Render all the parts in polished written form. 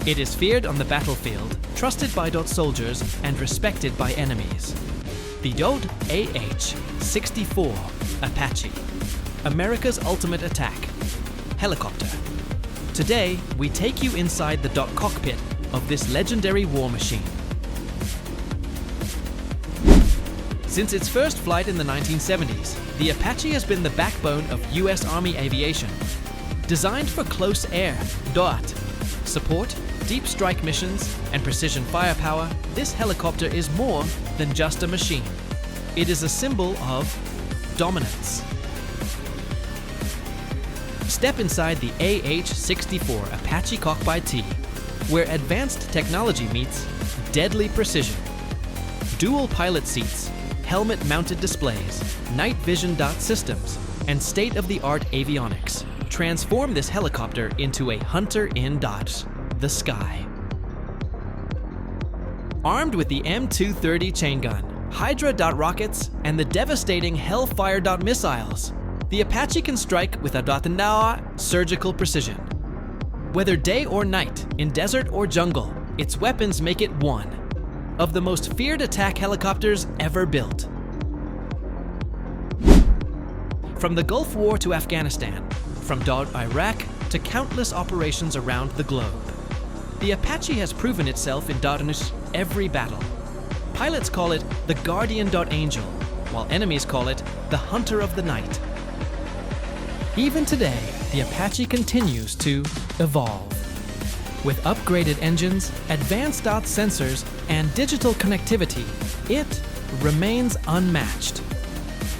It is feared on the battlefield, trusted by DOT soldiers, and respected by enemies. The DOT AH-64 Apache, America's ultimate attack helicopter. Today, we take you inside the DOT cockpit of this legendary war machine. Since its first flight in the 1970s, the Apache has been the backbone of US Army aviation. Designed for close air, DOT support, deep strike missions, and precision firepower, this helicopter is more than just a machine. It is a symbol of dominance. Step inside the AH-64 Apache Cockpit T, where advanced technology meets deadly precision. Dual pilot seats, helmet-mounted displays, night vision DOT systems, and state-of-the-art avionics transform this helicopter into a hunter in DOT, the sky. Armed with the M230 chain gun, Hydra DOT rockets, and the devastating Hellfire DOT missiles, the Apache can strike with a surgical precision. Whether day or night, in desert or jungle, its weapons make it one of the most feared attack helicopters ever built. From the Gulf War to Afghanistan, from Iraq to countless operations around the globe, the Apache has proven itself in every battle. Pilots call it the Guardian Angel, while enemies call it the Hunter of the Night. Even today, the Apache continues to evolve. With upgraded engines, advanced DOT sensors, and digital connectivity, it remains unmatched.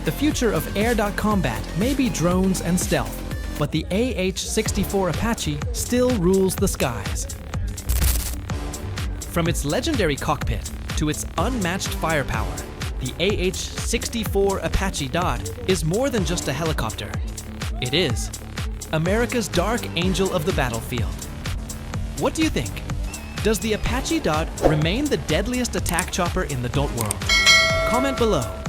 The future of air combat may be drones and stealth, but the AH-64 Apache still rules the skies. From its legendary cockpit to its unmatched firepower, the AH-64 Apache DOT is more than just a helicopter. It is America's dark angel of the battlefield. What do you think? Does the Apache DOT remain the deadliest attack chopper in the DOT world? Comment below.